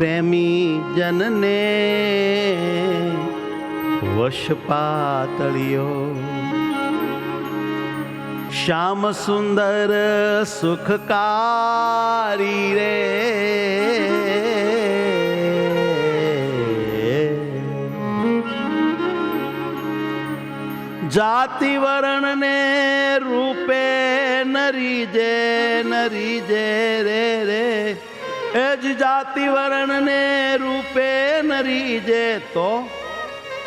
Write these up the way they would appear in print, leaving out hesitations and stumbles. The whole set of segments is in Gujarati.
પ્રેમી જનને વશ પાતળિયો શ્યામ સુંદર સુખકારી રે જાતિ વર્ણ ને રૂપે નરી જે રે રે એ જ જાતિ વર્ણ ને રૂપે નરી જે તો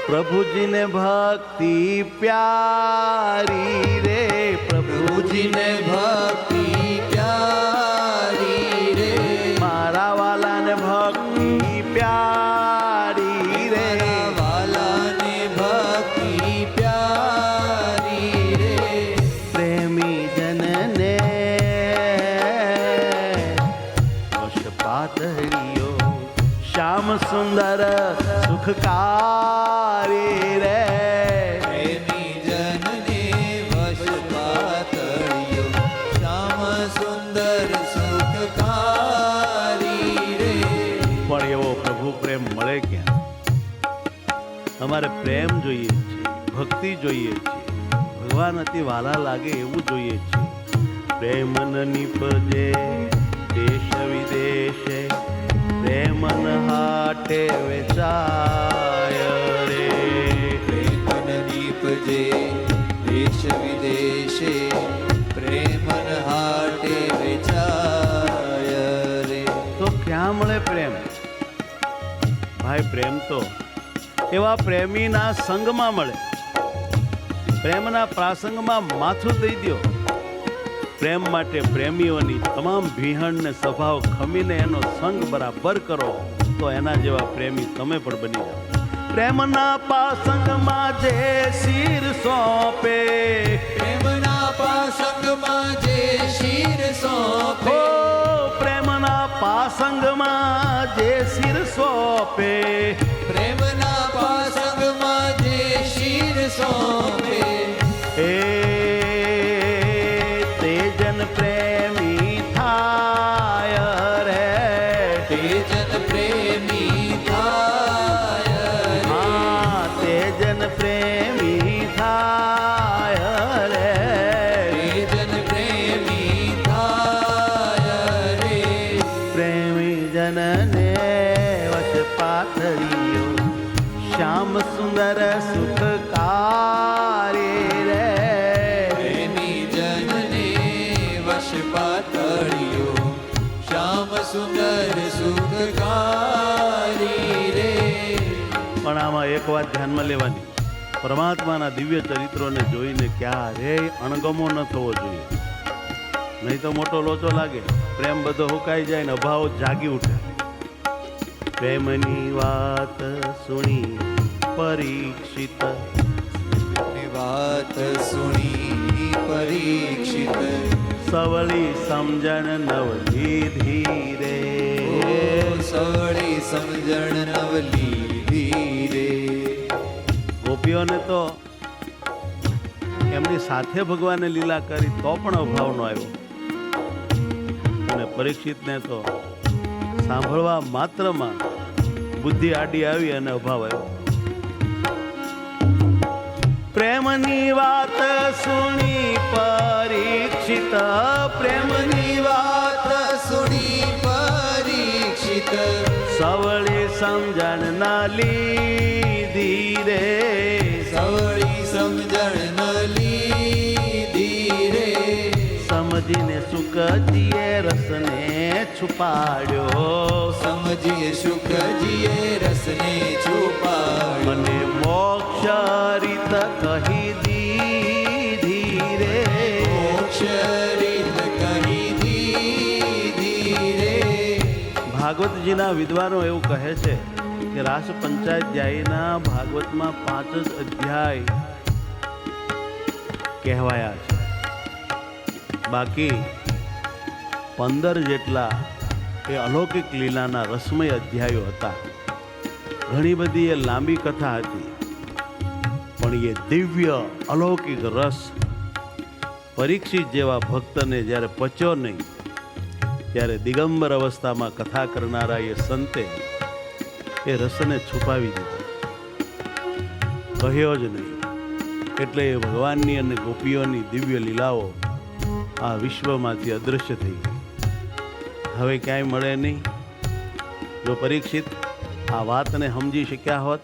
પ્રભુજીને ભક્તિ પ્યારી રે પ્રભુજીને ભક્તિ પ્યારી રે મારા વાલાને ભક્તિ પ્યારી રે વાલાને ભક્તિ પ્યારી રે પ્રેમી જનને વશ પાતળિયો શ્યામ સુંદર સુખકારી રે પ્રેમી જનને વશ પાતળિયો શ્યામ સુંદર સુખકારી રે પણ એવો પ્રભુ પ્રેમ મળે ક્યાં? અમારે પ્રેમ જોઈએ છે, ભક્તિ જોઈએ છે, ભગવાન અતિ વાલા લાગે એવું જોઈએ છે. પ્રેમન નિપજે દેશ વિદેશે પ્રેમન હાટે વેચાય રે પ્રેમન નીપજે દેશ વિદેશે પ્રેમન હાટે વેચાય રે તો ક્યાં મળે પ્રેમ? ભાઈ પ્રેમ તો એવા પ્રેમીના સંગમાં મળે. પ્રેમના પ્રાસંગમાં માથું દઈ દો. પ્રેમ માટે પ્રેમીઓની તમામ ભીહણ ને સ્વભાવ ખમીને એનો સંગ બરાબર કરો તો એના જેવા પ્રેમી તમે પણ બની જાઓ. પ્રેમના પાસંગમાં જે શિર સોંપે પ્રેમના પાસંગમાં જે શિર સોંપે હો પ્રેમના પાસંગમાં જે શિર સોંપે પ્રેમના પાસંગમાં જે શિર સોંપે એ તેજન પ્રેમી થાય રે તેજન પ્રેમી થાય હા તેજન પ્રેમી થાય રે તેજન પ્રેમી થાય રે પ્રેમી જનને વશ પાતળિયો શ્યામ સુંદર સુખકારી રે પ્રેમી જનને વશ પાતળિયો શ્યામ સુંદર સુખકારી રે પણ આમાં એક વાત ધ્યાનમાં લેવાની, પરમાત્માના દિવ્ય ચરિત્રોને જોઈને ક્યારેય અણગમો ન થવો જોઈએ. નહીં તો મોટો લોચો લાગે, પ્રેમ બધો હુકાઈ જાય ને અભાવ જાગી ઉઠે. પ્રેમની વાત સુણી પરીક્ષિત ની વાત સુણી પરીક્ષિત સવળી સમજણ નવલી ધીરે સવળી સમજણ નવલી ધીરે ગોપીઓને તો એમની સાથે ભગવાને લીલા કરી તો પણ અભાવ ન આવ્યો અને પરીક્ષિતને તો સાંભળવા માત્રમાં બુદ્ધિ આડી આવી અને અભાવ આવ્યો. પ્રેમની વાત સુણી પરીક્ષિત પ્રેમની વાત સુણી પરીક્ષિત સવળી સમજણ ના લીધી રે સવળી સમજણ ન લીધી રે સમજીને સુખજીએ રસને છુપાડ્યો સમજીએ સુખજીએ રસને છુપાડ્યો મને મોક્ષ રીત કહી દીધી રે મોક્ષ રીત કહી દીધી રે ભાગવતજીના વિદ્વાનો એવું કહે છે કે રાસ પંચાધ્યાયના ભાગવતમાં 5 જ અધ્યાય કહેવાયા છે, બાકી 15 જેટલા એ અલૌકિક લીલાના રસમય અધ્યાયો હતા. ઘણી બધી એ લાંબી કથા હતી, પણ એ દિવ્ય અલૌકિક રસ પરીક્ષિત જેવા ભક્તને જ્યારે પચ્યો નહીં ત્યારે દિગંબર અવસ્થામાં કથા કરનારા એ સંતે એ રસને છુપાવી દીધો, કહ્યો જ નહીં. એટલે એ ભગવાનની અને ગોપીઓની દિવ્ય લીલાઓ આ વિશ્વમાંથી અદૃશ્ય થઈ ગઈ, હવે ક્યાંય મળે નહીં. જો પરીક્ષિત આ વાતને સમજી શક્યા હોત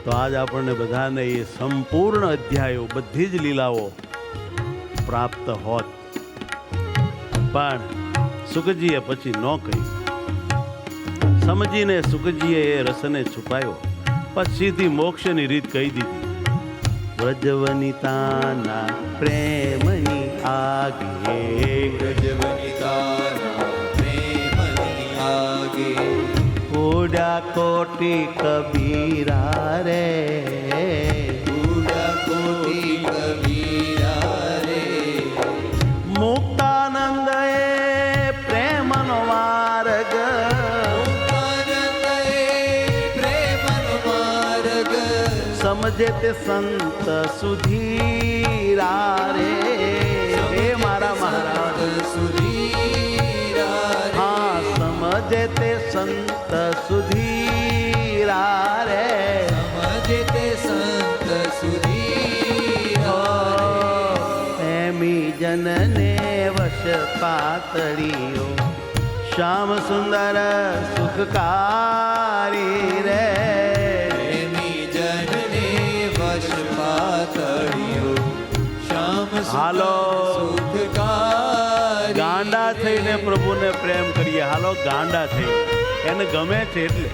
તો આજ આપણને બધાને એ સંપૂર્ણ અધ્યાયો, બધી જ લીલાઓ પ્રાપ્ત હોત. પણ સુખજીએ પછી ન કહ્યું. સમજીને સુખજીએ એ રસને છુપાયો, પછી સીધી મોક્ષની રીત કહી દીધી. વ્રજવનિતાના પ્રેમની આગે, વ્રજવનિતાના પ્રેમની આગે, ઉડા કોટી કબીરા રે, ઉડા કોટી કબીરા રે, મુક્તાનંદ એ પ્રેમનો માર્ગ, મુક્તાનંદ એ પ્રેમનો માર્ગ, સમજે તે સંત સુધીરા રે. હે મારા મહારાજ, સુધીરા રે, હા સમજે તે સંત સુધીરા રે, સમજે તે સંત સુધીરા રે, પ્રેમી જનને વશ પાતળીઓ, શ્યામ સુંદર સુખકારી રે. પ્રેમી જનને વશ પાતળિયો, શ્યામ હાલો. સુખકારી ગાંડા થઈને પ્રભુને પ્રેમ કરીએ. હાલો, ગાંડા થઈને, એને ગમે છે એટલે.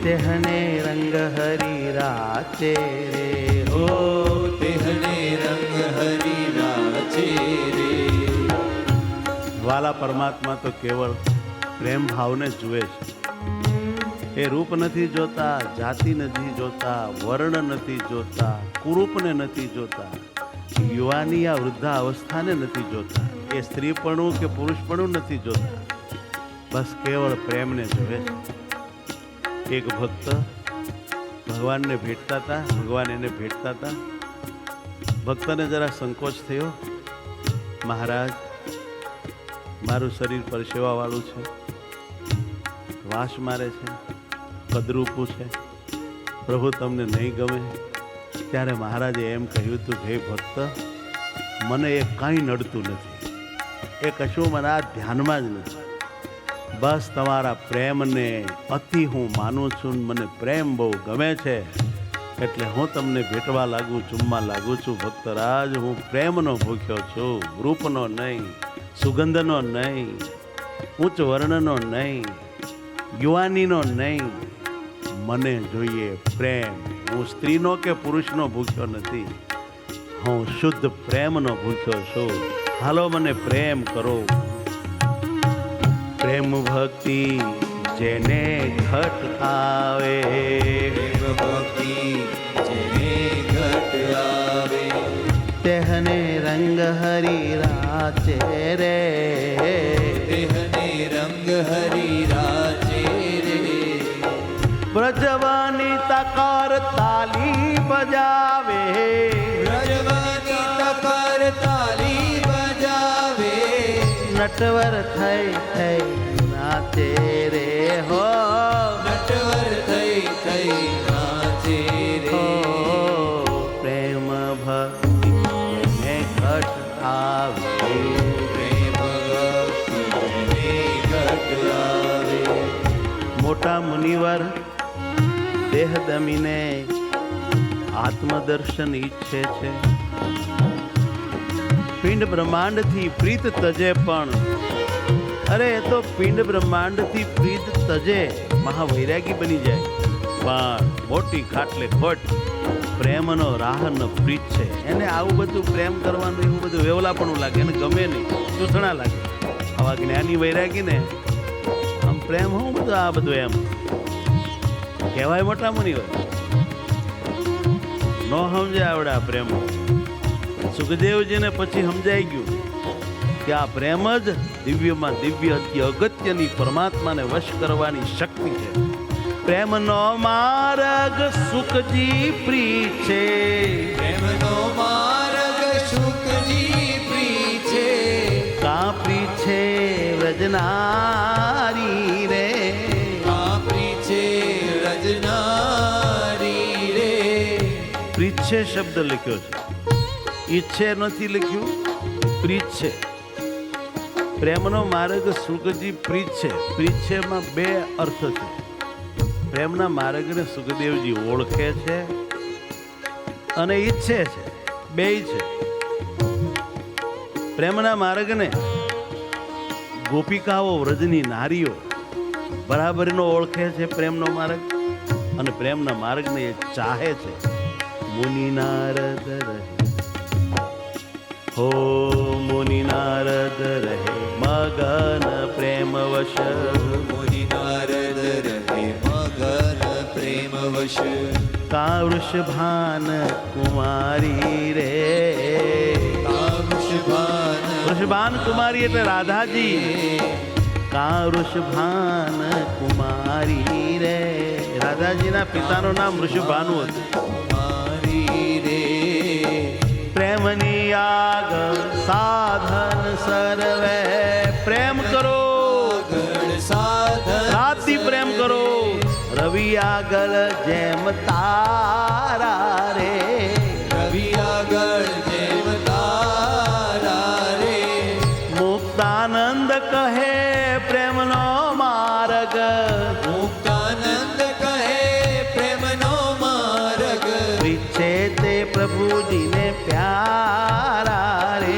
તેહને રંગ હરી રાચે રે, હો તેહને રંગ હરી રાચે રે. વાલા પરમાત્મા તો કેવળ પ્રેમ ભાવને જુએ છે. એ રૂપ નથી જોતા, જાતિ નથી જોતા, વર્ણ નથી જોતા, કુરૂપને નથી જોતા, યુવાની આ વૃદ્ધા અવસ્થાને નથી જોતા, એ સ્ત્રીપણું કે પુરુષપણું નથી જોતા, બસ કેવળ પ્રેમને જુએ છે. એક ભક્ત ભગવાનને ભેટતા હતા, ભગવાન એને ભેટતા હતા. ભક્તને જરા સંકોચ થયો, મહારાજ મારું શરીર પરસેવાવાળું છે, વાસ મારે છે, કદરૂપું છે, પ્રભુ તમને નહીં ગમે. ત્યારે મહારાજે એમ કહ્યું હતું, હે ભક્ત, મને એ કાંઈ નડતું નથી, એ કશું મને આ ધ્યાનમાં જ નથી. બસ તમારા પ્રેમને અતિ હું માનું છું, મને પ્રેમ બહુ ગમે છે, એટલે હું તમને ભેટવા લાગુ, ચુમ્મા લાગુ છું. ભક્તરાજ, હું પ્રેમનો ભૂખ્યો છું, રૂપનો નહીં, સુગંધનો નહીં, ઉચ્ચ વર્ણનો નહીં, યુવાનીનો નહીં, મને જોઈએ પ્રેમ. હું સ્ત્રીનો કે પુરુષનો ભૂખ્યો નથી, હું શુદ્ધ પ્રેમનો ભૂખ્યો છું. હાલો, મને પ્રેમ કરો. પ્રેમ ભક્તિ જેને ઘટ આવે, પ્રેમ ભક્તિ જેને ઘટ આવે, તેહને રંગ હરી રાચે રે, તેહને રંગ હરી રાચે રે. વ્રજવાની તકાર તાલી બજાવે, વ્રજવાની તકાર તાલી બજાવે, નટવર થઈ થઈ નાચે રે, હો નટવર થઈ થઈ નાચે રે. પ્રેમ ભક્તિ જેને ઘટ આવે, પ્રેમ ભક્તિ જેને ઘટ આવે, મોટા મુનિવર દેહ દમીને આત્મદર્શન ઈચ્છે છે. પિંડ બ્રહ્માંડથી પ્રીત તજે, પણ અરે એ તો પિંડ બ્રહ્માંડથી પ્રીત તજે મહાવૈરાગી બની જાય, પણ મોટી ખાટલે ખોટ પ્રેમનો રાહન પ્રીત છે. એને આવું બધું પ્રેમ કરવાનું એવું બધું વેવલાપણું લાગે, એને ગમે નહીં, ચૂસણા લાગે. આવા જ્ઞાની વૈરાગીને આમ પ્રેમ હું બધું આ બધું એમ કહેવાય મોટા મુનિ હોય ન સમજે આવડે આ પ્રેમ. સુખદેવજીને પછી સમજાઈ ગયું કે આ પ્રેમ જ દિવ્યમાં દિવ્ય અતિ અગત્યની પરમાત્માને વશ કરવાની શક્તિ છે. પ્રેમનો માર્ગ સુખજી પ્રિય છે. પ્રેમનો માર્ગ સુખજી પ્રિય છે. કાપરી છે વ્રજનારી રે. કાપરી છે રજનારી રે. પ્રીચ્છે શબ્દ લખ્યો છે, ઈચ્છે નથી લખ્યું, પ્રીત છે. પ્રેમનો માર્ગ સુખજી પ્રીત છે. પ્રીચ્છેમાં બે અર્થ છે. પ્રેમના માર્ગને સુખદેવજી ઓળખે છે અને ઈચ્છે છે, બેય છે. પ્રેમના માર્ગને ગોપિકાઓ વ્રજની નારીઓ બરાબરનો ઓળખે છે પ્રેમનો માર્ગ, અને પ્રેમના માર્ગને એ ચાહે છે. મુનિ નારદ રહે હો મુનિ નારદ રહે મગન પ્રેમ વશ. મુનિ નારદ રહે મગન પ્રેમ વશ. કા વૃષભાન કુમારી રે. વૃષભાન કુમારી એટલે રાધાજી. કા વૃષભાન કુમારી રે. રાધાજીના પિતાનું નામ વૃષભાનુ હતું. પ્રેમની આગળ સાધન સર્વે. પ્રેમ કરો સાધન રાતથી પ્રેમ કરો. રવિ આગળ જેમ તારા રે. રવિ આગળ જેમ તારા રે. મુક્તાનંદ કહે પ્રેમનો માર્ગ. મુક્તાનંદ કહે પ્રેમનો માર્ગ. પ્રીચ્છે તે પ્રભુજીને પ્યારા રે.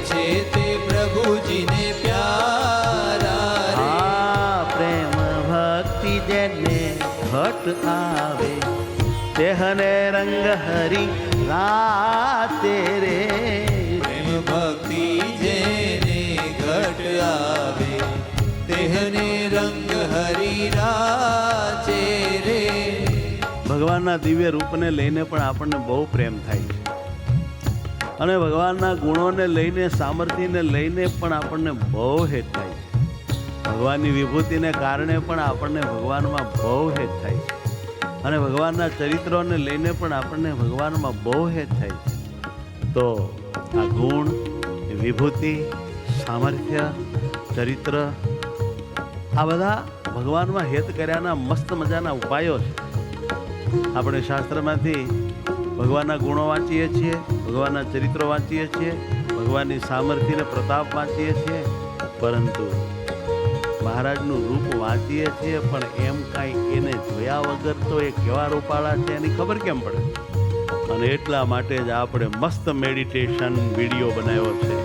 છે તે પ્રભુજીને પ્યારા રે. આ પ્રેમ ભક્તિ જેને ઘટ આવે તેહને રંગ હરી રાતે રે. પ્રેમ ભક્તિ જેને ઘટ આવે તેહને રંગ હરી રાચે રે. ભગવાનના દિવ્ય રૂપને લઈને પણ આપણને બહુ પ્રેમ થાય છે, અને ભગવાનના ગુણોને લઈને, સામર્થ્યને લઈને પણ આપણને બહુ હેત થાય છે. ભગવાનની વિભૂતિને કારણે પણ આપણને ભગવાનમાં બહુ હેત થાય છે, અને ભગવાનના ચરિત્રોને લઈને પણ આપણને ભગવાનમાં બહુ હેત થાય છે. તો આ ગુણ, વિભૂતિ, સામર્થ્ય, ચરિત્ર, આ બધા ભગવાનમાં હેત કર્યાના મસ્ત મજાના ઉપાયો છે. આપણે શાસ્ત્રમાંથી ભગવાનના ગુણો વાંચીએ છીએ, ભગવાનના ચરિત્રો વાંચીએ છીએ, ભગવાનની સામર્થ્યને પ્રતાપ વાંચીએ છીએ, પરંતુ મહારાજનું રૂપ વાંચીએ છીએ પણ એમ કાંઈ એને જોયા વગર તો એ કેવા રૂપાળા છે એની ખબર કેમ પડે? અને એટલા માટે જ આપણે મસ્ત મેડિટેશન વિડીયો બનાવ્યો છે.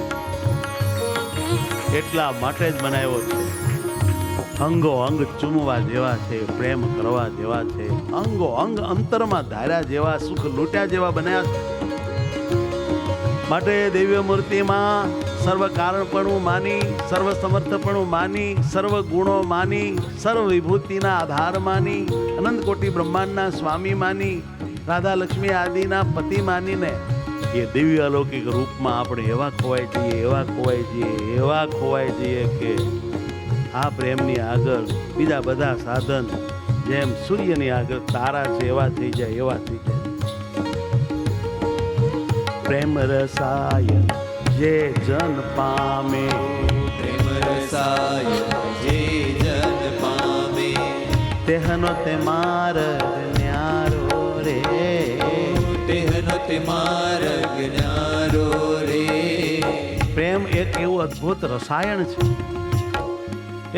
એટલા માટે જ બનાવ્યો છે. અંગો અંગ ચૂમવા જેવા છે, પ્રેમ કરવા જેવા છે, અંગો અંગ અંતરમાં ધાર્યા જેવા, સુખ લૂંટ્યા જેવા બન્યા છે. માટે દિવ્ય મૂર્તિમાં સર્વ કારણપણું માની, સર્વ સમર્થપણું માની, સર્વ ગુણો માની, સર્વ વિભૂતિના આધાર માની, અનંત કોટી બ્રહ્માંડના સ્વામી માની, રાધા લક્ષ્મી આદિના પતિ માનીને એ દિવ્ય અલૌકિક રૂપમાં આપણે એવા ખોવાઈ જઈએ, એવા ખોવાઈ જઈએ, એવા ખોવાઈ જઈએ કે આ પ્રેમની આગળ બીજા બધા સાધન જેમ સૂર્યની આગળ તારા છે એવા થઈ જાય, એવા થઈ જાય. પ્રેમ રસાય જે જન પામે. પ્રેમ રસાય જે જન પામે. તેહનો તે માર્ગ ન્યારો રે. તેહનો તે માર્ગ ન્યારો રે. પ્રેમ એક એવું અદ્ભુત રસાયણ છે,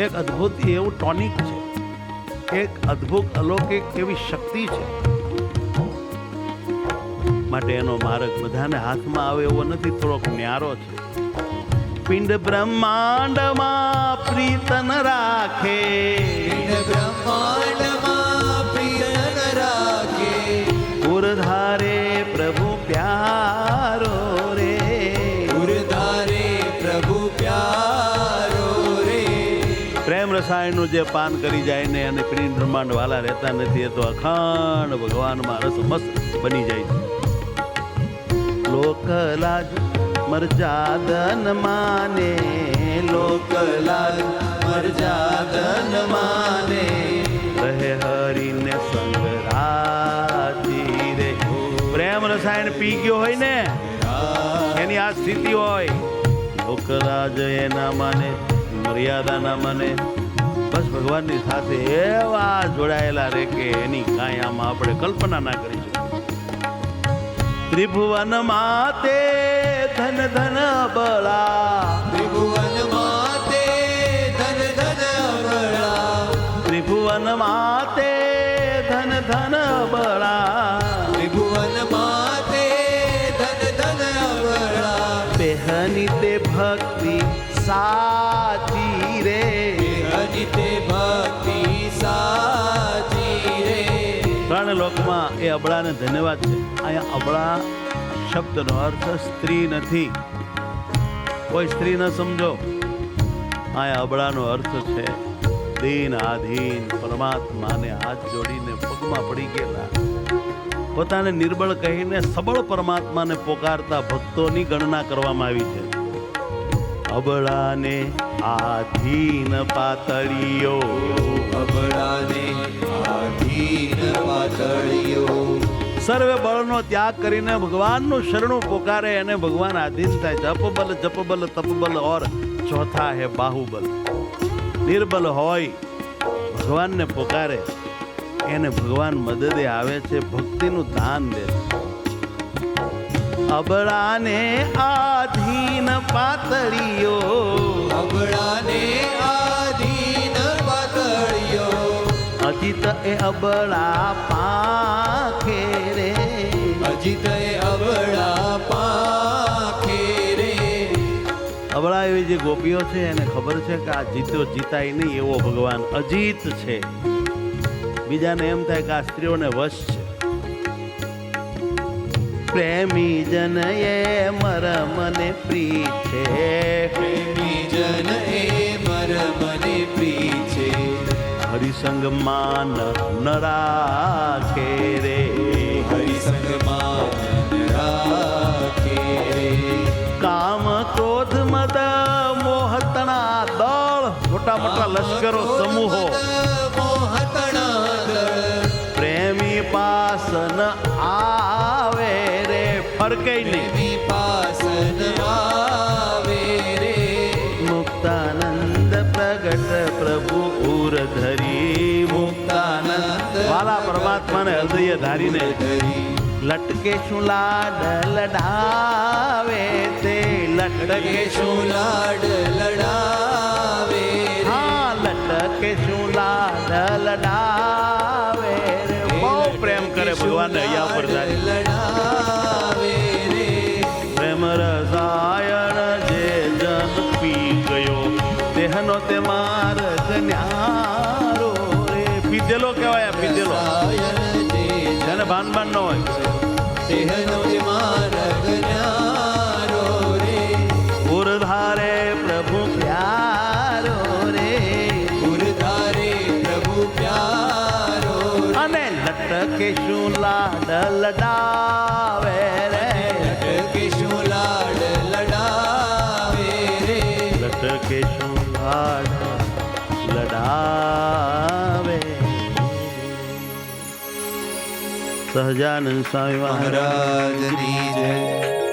એક અદ્ભુત એવું ટોનિક છે, એક અદ્ભુત અલૌકિક એવી શક્તિ છે. માટે એનો માર્ગ બધાને હાથમાં આવે એવો નથી, થોડોક ન્યારો છે. પિંડ બ્રહ્માંડમાં પ્રીતન રાખે. પિંડ બ્રહ્માંડમાં પ્રિયન રાખે. પુર ધારે પ્રેમ રસાયણનું જે પાન કરી જાય ને અને પિંડ બ્રહ્માંડ વાલા રહેતા નથી, એ તો અખંડ ભગવાનમાં રસમસ્ત બની જાય છે. લોકલાજ મરજાદન માને, લોકલાજ મરજાદન માને, રહે હરીને સંગ રાજી રે. પ્રેમ રસાયણ પી ગયો હોય ને એની આ સ્થિતિ હોય. લોકલાજ એના માને, મર્યાદા ના માને, બસ ભગવાનની સાથે એવા જોડાયેલા રે કે એની કાંઈ આમાં આપણે કલ્પના ના કરી શકીએ. ત્રિભુવન માતે ધન ધન બળા, ત્રિભુવન માતે ધન ધન બળા, ત્રિભુવન માતે ધન ધન બળા, ત્રિભુવન માતે ધન ધન બળા, બેહની તે ભક્તિ સાચી રે, હરિતે ભક્તિ સાચી રે. ત્રણ લોકમાં એ અબળાને ધન્યવાદ છે. અહીંયા અબળા શબ્દનો અર્થ સ્ત્રી નથી, કોઈ સ્ત્રી ન સમજો. અહીંયા અબળાનો અર્થ છે દીન આધીન પરમાત્માને હાથ જોડીને પગમાં પડી ગયેલા, પોતાને નિર્બળ કહીને સબળ પરમાત્માને પોકારતા ભક્તોની ગણના કરવામાં આવી છે. અબળાને આધીન પાતળીઓ, અબળાને આધીન પાતળીઓ, સર્વે બળનો ત્યાગ કરીને ભગવાનનું શરણું પોકારે અને ભગવાન આધીન થાય. જપબલ જપબલ તપબલ ઓર ચોથા હે બાહુબલ. નિર્બલ હોય ભગવાનને પોકારે એને ભગવાન મદદે આવે છે, ભક્તિનું દાન દે છે. અબળાને આધીન પાતળીઓ, અબળાને આધીન પાતળીઓ, અજીત એ અબળા પાંખે રે, અજીત અબળા પાંખે રે. અબળા એવી જે ગોપીઓ છે એને ખબર છે કે આ જીત્યો જીતાય નહીં એવો ભગવાન અજીત છે. બીજાને એમ થાય કે આ સ્ત્રીઓને વશ છે. પ્રેમી જન એ મરમને પ્રી છે, પ્રેમી જન એ મરમને પ્રી છે, હરિસંગ માન ન રાખે રે, હરિસંગમાં રાખે રે. કામ ક્રોધ મદ મોહતણા દળ, મોટા મોટા લશ્કરો સમૂહો, મોહતણા દળ, પ્રેમી પાસ ન આવે રે, ફરકે નહીં. પ્રેમી પાસન આવે રે. મુક્તાનંદ પ્રગટ પ્રભુ ઉર ધરી, મુક્તાનંદ વાલા પરમાત્માને હૃદય ધારીને ધરી, લટકે શું લાડ લડાવે તે, લટકે શું લાડ લડાવે રે. હા લટકે શું લાડ લડાવે રે. બહુ પ્રેમ કરે ભગવાનને અહીંયા પર ધારી. લડાવે રે. પ્રેમ રસાયણ જે જન પી ગયો, દેહનો તે માર્ગ ન્યારો રે. પીધેલો કહેવાય, પીધેલો જેને ભાન ભાન ન હોય. દેહનો માર્ગ ન્યારો રે. ઉરધારે પ્રભુ પ્યારો રે, ઉરધારે પ્રભુ પ્યારો રે. અને લટકે શું લાડ લડાવે રે, લટકે શું લાડ લડાવે રે. લટકે શું લાડ લડાવે. સહજાનંદ સ્વામી મહારાજ મહારાજની જય.